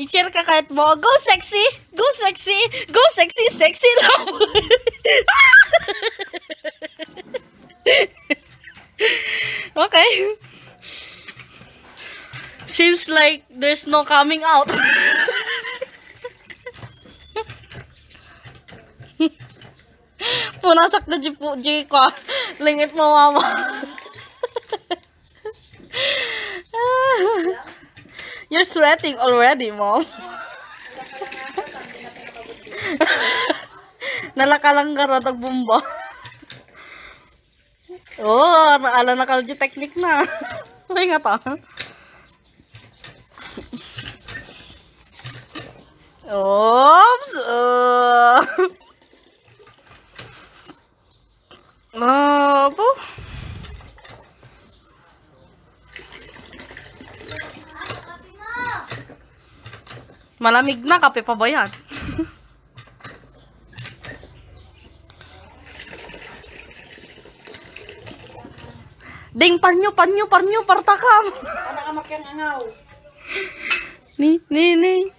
Teacher ka kahit mo. Go sexy! Go sexy! Go sexy! Sexy lang! Okay. Seems like there's no coming out. Punasak na G ko. Lingit mo, mama. You're sweating already, mom. Nalakalang ka rin ang bumba. Oh, naala na kalji technique na. Ay nga ta. Oops. Po. Malamig na, kape pa ba yan? Ding, panyo, partakam. Anak ka makyang angaw. Ni.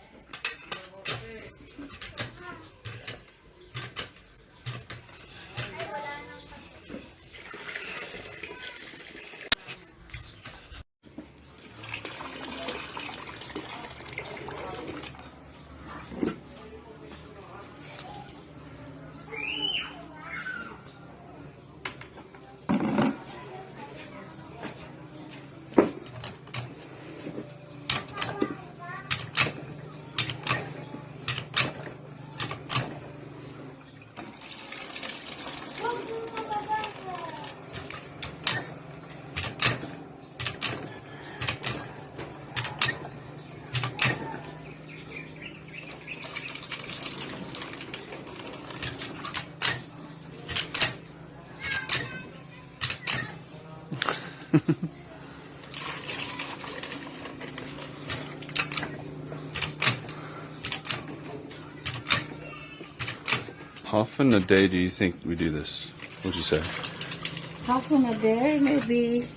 How often a day do you think we do this? What'd you say? Half in a day, maybe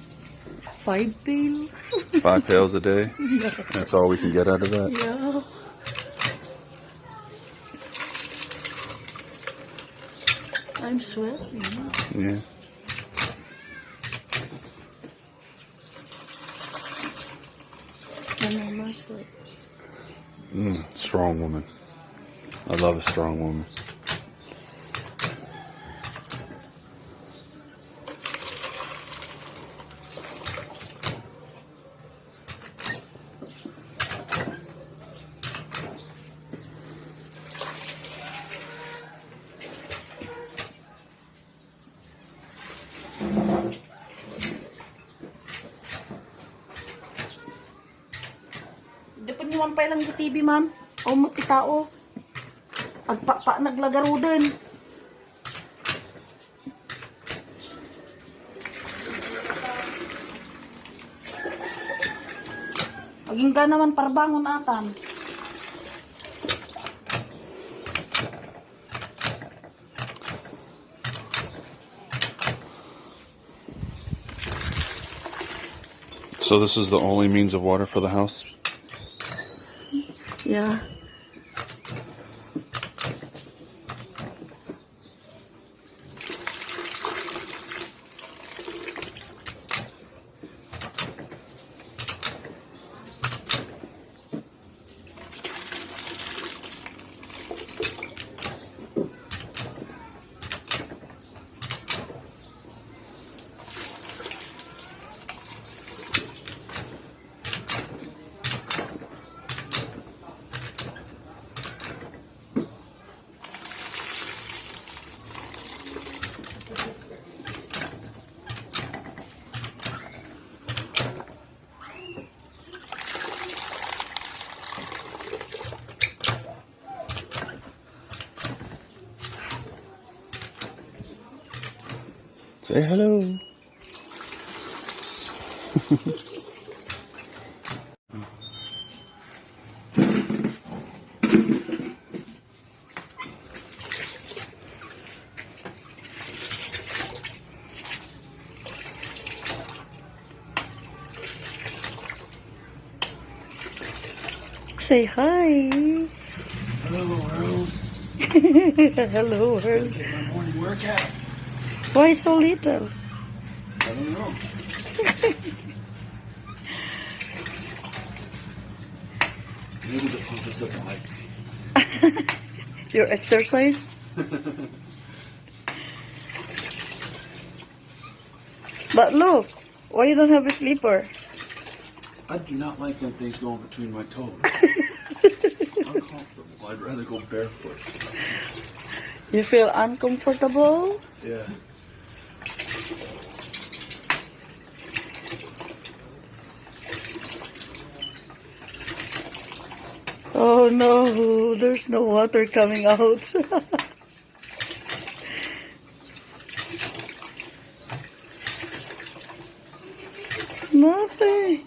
5 pail. 5 pails a day? That's all we can get out of that? Yeah. I'm sweating. Yeah. And I must sweat. Strong woman. I love a strong woman. Di pa niwan pa ilang TV man. O mo tao. Agpa naglagaro din. Aging ka naman parbangon atan. So this is the only means of water for the house? Yeah. Say hello. Say hi. Hello, world. Hello, world. Get my morning workout. Why so little? I don't know. Maybe the purpose doesn't like me. Your exercise? But look, why you don't have a sleeper? I do not like them things going between my toes. Uncomfortable. I'd rather go barefoot. You feel uncomfortable? Yeah. Oh no, there's no water coming out. Nothing.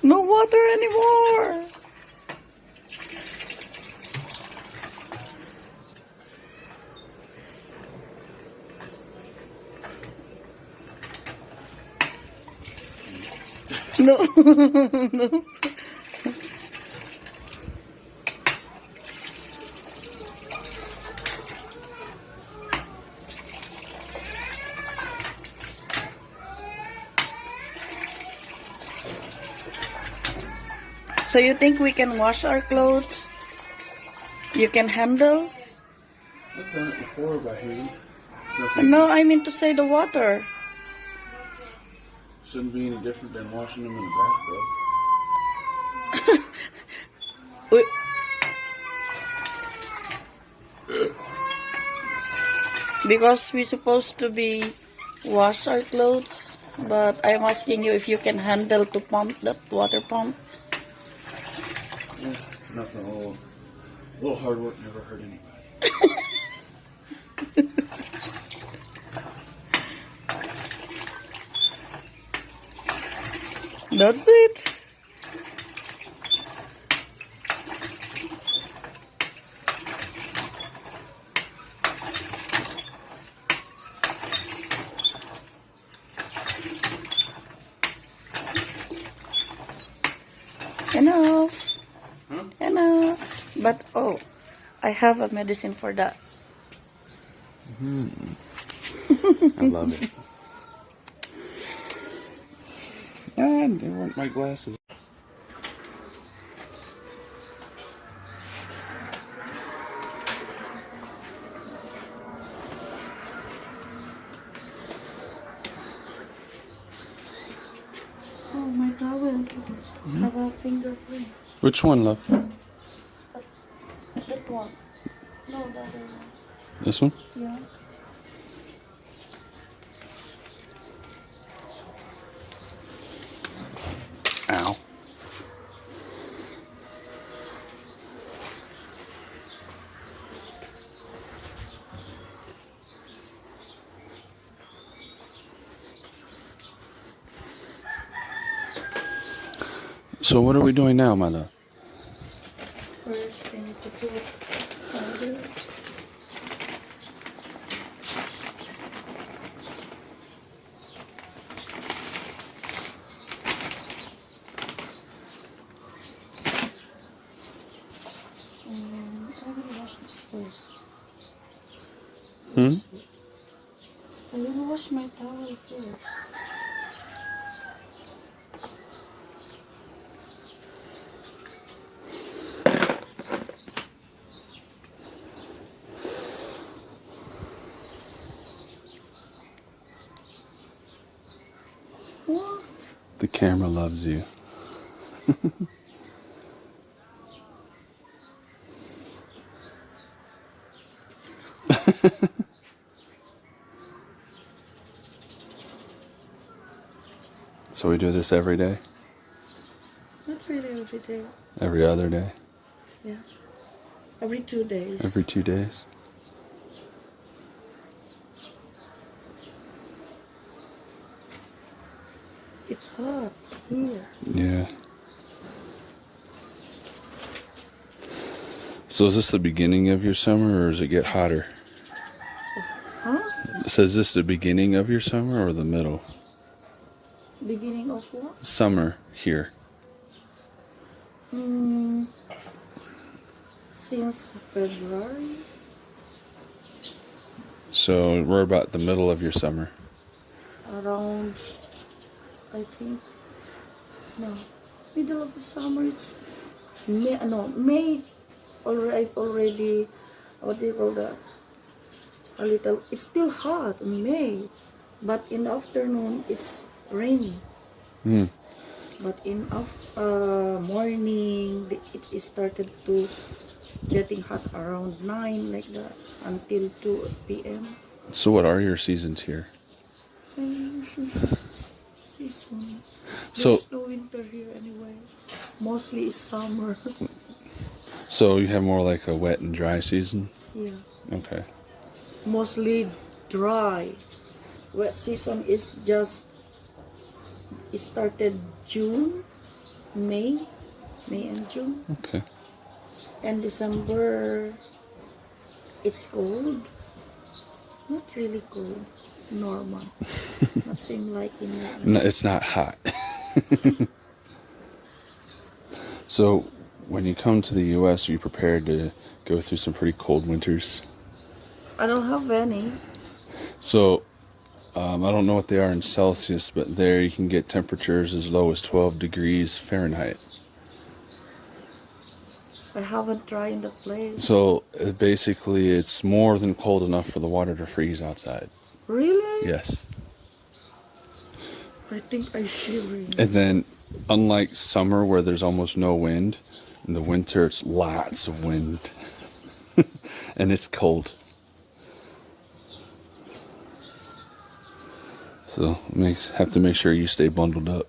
No water anymore. No. No. So you think we can wash our clothes? You can handle? I've done it before by hand. It's nothing. No, I mean to say the water. Shouldn't be any different than washing them in a bathtub. We- Because we're supposed to be wash our clothes, but I'm asking you if you can handle to pump that water pump. Yeah, nothing. A little hard work never hurt anybody. That's it. Enough. Huh? Enough. But oh, I have a medicine for that. I love it. And they weren't my glasses. Oh, my towel. Have a fingerprint. Which one, love? That one. No, the other one. This one? Yeah. Ow. So what are we doing now, my love? First, I need to put powder. I will wash this first. Hmm? I will wash my towel first. What? The camera loves you. So we do this every day? Not really every day. Every other day? Yeah. Every 2 days. Every 2 days? It's hot here. Yeah. So is this the beginning of your summer or does it get hotter? Huh? So is this the beginning of your summer or the middle? Beginning of what? Summer here. Since February. So we're about the middle of your summer. Around, I think, no, middle of the summer. It's May. No, May. Already. What do you call that? A little. It's still hot in May, but in the afternoon it's rainy. Hmm. But in morning, it started to getting hot around 9 like that until 2 p.m. So what are your seasons here? Season. So There's no winter here anyway. Mostly it's summer. so you have more like a wet and dry season? Yeah. Okay. Mostly dry. Wet season is just, it started June, May and June. Okay. And December, it's cold. Not really cold. Normal. Not same like in No, it's not hot. So when you come to the US, are you prepared to go through some pretty cold winters? I don't have any. So I don't know what they are in Celsius, but there you can get temperatures as low as 12 degrees Fahrenheit. I haven't tried that place. So basically, it's more than cold enough for the water to freeze outside. Really? Yes. I think I shivering. And then, unlike summer where there's almost no wind, in the winter it's lots of wind. And it's cold. So have to make sure you stay bundled up.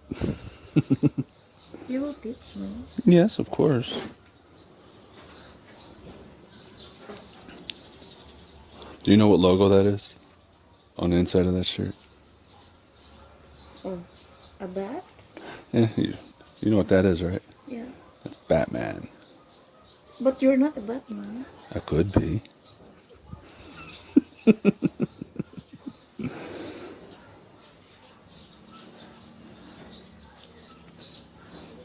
You will teach me. Yes, of course. Do you know what logo that is on the inside of that shirt? Oh, a bat? Yeah, you know what that is, right? Yeah. That's Batman. But you're not a Batman. I could be.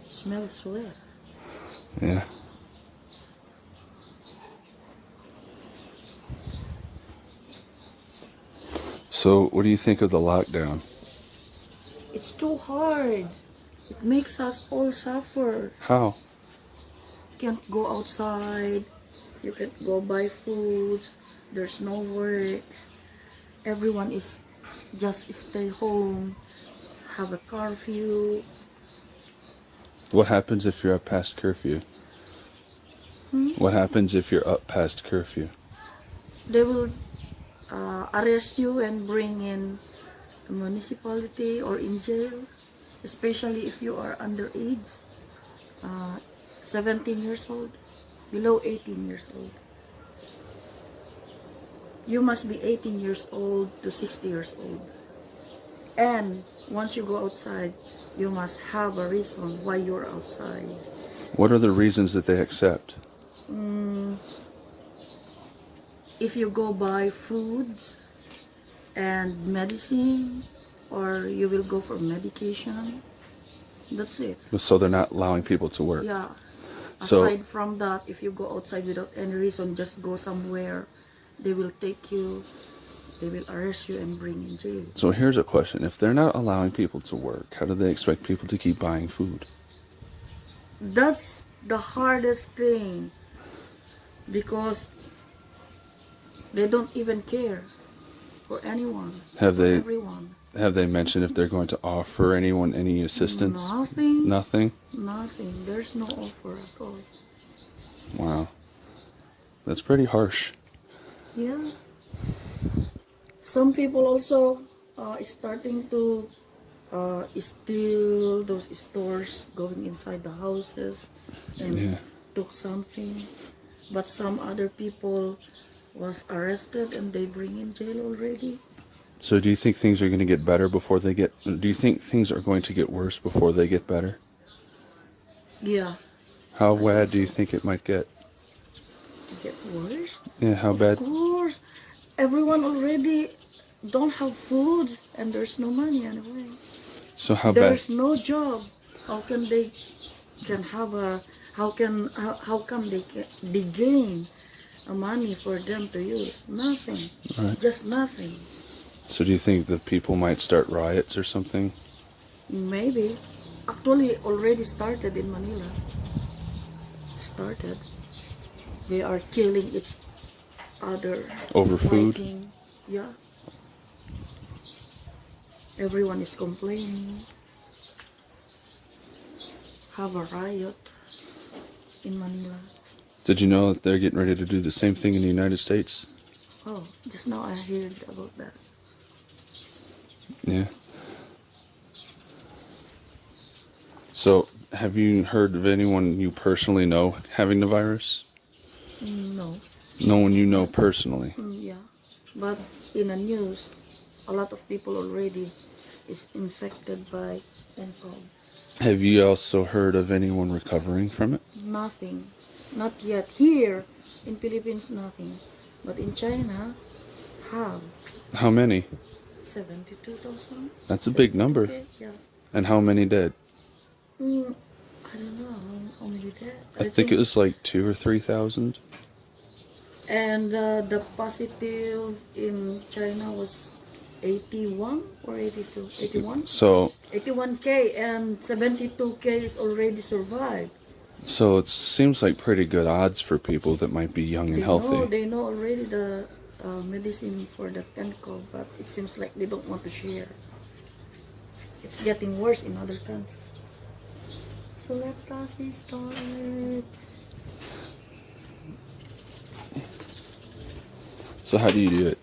Smells sweat. Yeah. So, what do you think of the lockdown? It's too hard. It makes us all suffer. How? Can't go outside. You can't go buy food. There's no work. Everyone is just stay home. Have a curfew. What happens if you're up past curfew? What happens if you're up past curfew? They will arrest you and bring in a municipality or in jail, especially if you are underage, 17 years old, below 18 years old. You must be 18 years old to 60 years old. And once you go outside, you must have a reason why you're outside. What are the reasons that they accept? If you go buy foods and medicine, or you will go for medication, that's it. So they're not allowing people to work. Yeah. So- Aside from that, if you go outside without any reason, just go somewhere, they will take you, they will arrest you and bring in jail. So here's a question. If they're not allowing people to work, how do they expect people to keep buying food? That's the hardest thing, because they don't even care for anyone, Have for they everyone. have they mentioned if they're going to offer anyone any assistance? Nothing. Nothing? Nothing. There's no offer at all. Wow. That's pretty harsh. Yeah. Some people also starting to steal those stores, going inside the houses and Yeah. took something. But some other people was arrested and they bring in jail already. So do you think things are going to get better before they get... Do you think things are going to get worse before they get better? Yeah. How bad do you think it might get? Get worse? Yeah, how bad? Of course. Everyone already don't have food and there's no money anyway. So how bad? There's no job. How can they can have a how come they gain money for them to use? Nothing. Right. Just nothing. So do you think the people might start riots or something? Maybe. Actually already started in Manila. Started. They are killing each other. Over food? Fighting. Yeah. Everyone is complaining. Have a riot in Manila. Did you know that they're getting ready to do the same thing in the United States? Oh, just now I heard about that. Yeah. So, have you heard of anyone you personally know having the virus? No. No one you know personally. Yeah. But in the news, a lot of people already is infected by nCoV. Have you also heard of anyone recovering from it? Nothing. Not yet. Here in Philippines, nothing. But in China, have How many? 72,000. That's a big number. 72K, yeah. And how many dead? I don't know how many that. I think it was like 2 or 3,000. And the positive in China was 81 or 82? 81? So 81K and 72K is already survived. it seems like pretty good odds for people that might be young and healthy. They know already the medicine for the nCoV, but it seems like they don't want to share. It's getting worse in other countries. So let us start. So how do you do it?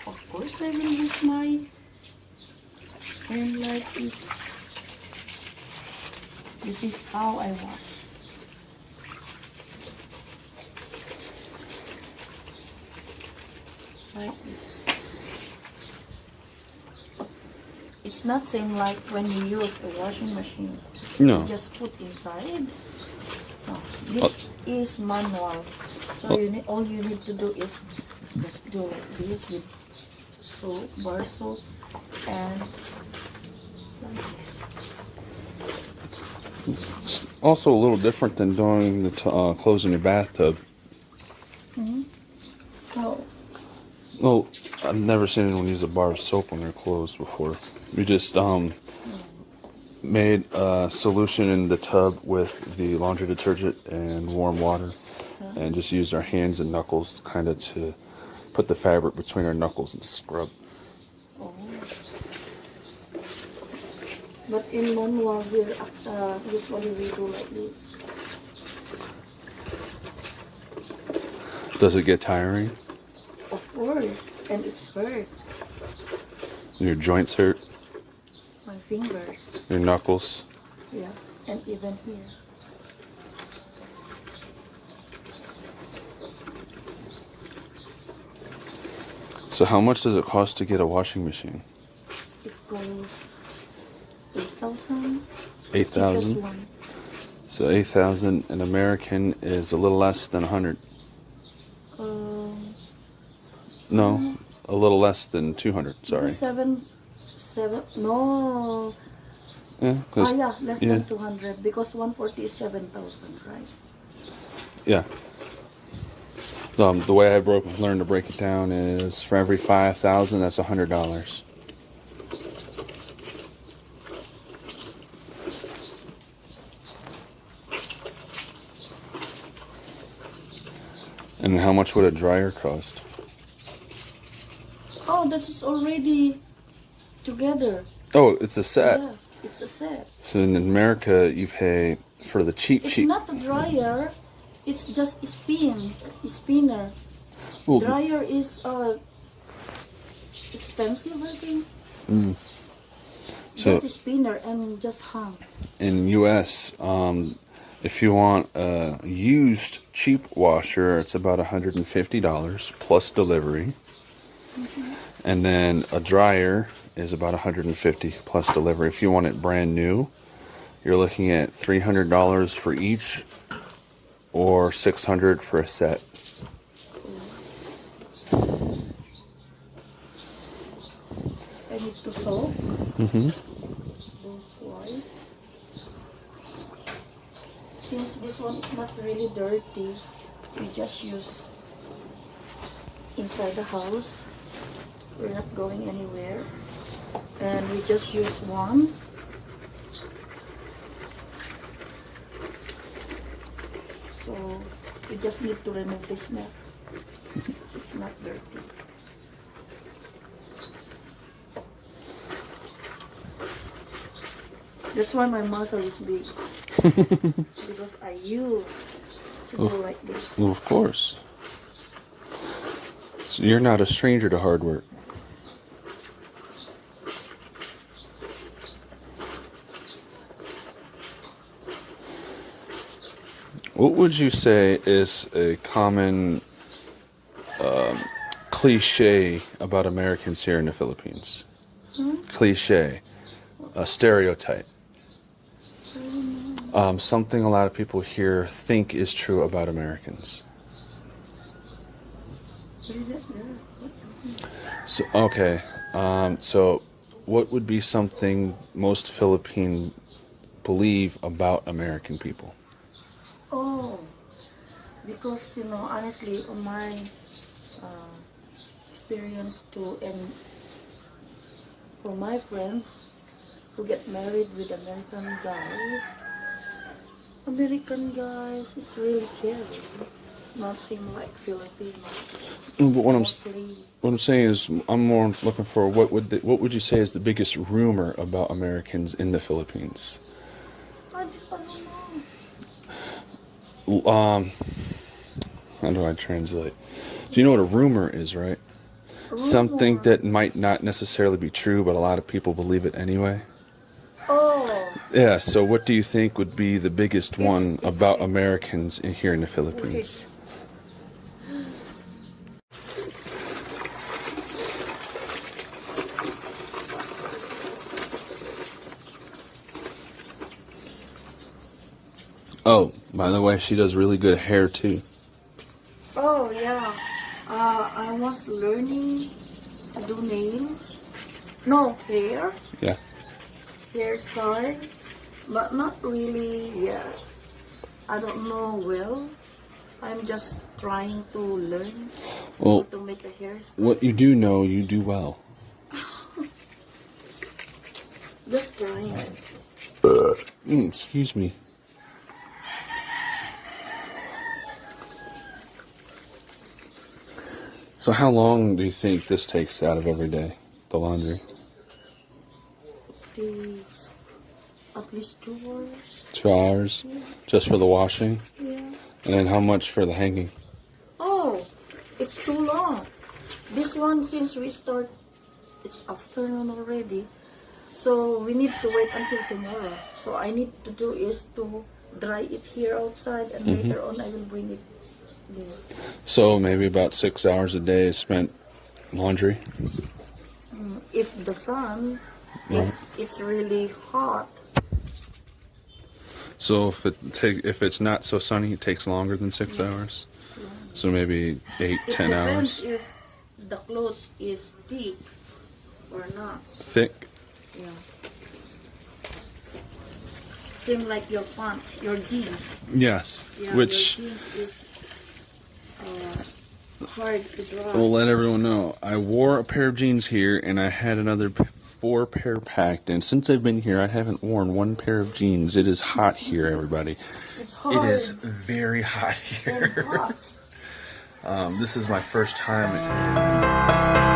Of course, I will use my hand like this. This is how I wash. Like this. It's not same like when you use a washing machine. No. You just put inside. No, this is manual. So all you need to do is just do like this with soap, bar soap, and like this. It's also a little different than doing the clothes in your bathtub. So Well, I've never seen anyone use a bar of soap on their clothes before. We just made a solution in the tub with the laundry detergent and warm water, and just used our hands and knuckles kind of to put the fabric between our knuckles and scrub. oh. But in manual, we usually we do like this. Does it get tiring? Of course, and it's hurt. Your joints hurt? My fingers, Your knuckles? yeah, and even here. So how much does it cost to get a washing machine? It goes 8,000. 8,000? One. So 8,000 in American is a little less than 100. No, a little less than 200, sorry. Seven, no. Yeah, Less than 200 because 140 is 7,000, right? Yeah. The way I learned to break it down is for every 5,000, that's $100. And how much would a dryer cost? Oh, that is already together. Oh, it's a set. Yeah, it's a set. So in America, you pay for the It's not a dryer. It's just a spinner. Well, Dryer is expensive, I think. So Just a spinner and just hang. in U.S., if you want a used cheap washer, it's about $150 plus delivery. And then a dryer is about $150 plus delivery. If you want it brand new, you're looking at $300 for each, or $600 for a set. I need to soak. because this one is not really dirty. We just use inside the house. We're not going anywhere. And we just use once. So we just need to remove this net. It's not dirty. That's why my muscle is big. Because I used to do like this. Well, of course. So you're not a stranger to hard work. What would you say is a common cliche about Americans here in the Philippines? Cliche, a stereotype. Something a lot of people here think is true about Americans. So, okay. So what would be something most Filipinos believe about American people? Oh, because honestly, on my experience too, and for my friends who get married with American guys is really caring. Not seem like Filipino. But Mostly. what I'm saying is, I'm more looking for what would you say is the biggest rumor about Americans in the Philippines? I don't know. How do I translate? Do you know what a rumor is, right? Something that might not necessarily be true, but a lot of people believe it anyway. Oh. Yeah, so what do you think would be the biggest one It's about Americans here in the Philippines? Oh, by the way, she does really good hair too. Oh yeah. I was learning to do nails. No, hair. Yeah. Hairstyle. But not really yet. I don't know well. I'm just trying to learn how Well, to make a hairstyle. what you do know, you do well. Just trying. Excuse me. So how long do you think this takes out of every day, the laundry? Takes at least 2 hours. 2 hours? Just for the washing? Yeah. And then how much for the hanging? Oh, it's too long. This one, since we start, it's afternoon already. So we need to wait until tomorrow. So I need to do is to dry it here outside, and later on I will bring it there. So maybe about 6 hours a day is spent laundry? If the sun, if it's really hot, So if it's not so sunny, it takes longer than 6 hours? So maybe 8, it 10 depends hours? if the clothes is thick or not. Thick? Yeah. Same like your pants, your jeans. Yes. Yeah, Which, your jeans is hard to dry. we'll let everyone know, I wore a pair of jeans here and I had another 4 pair packed, and since I've been here I haven't worn 1 pair of jeans. It is hot here, everybody. It's hard. It is very hot here. And hot. This is my first time.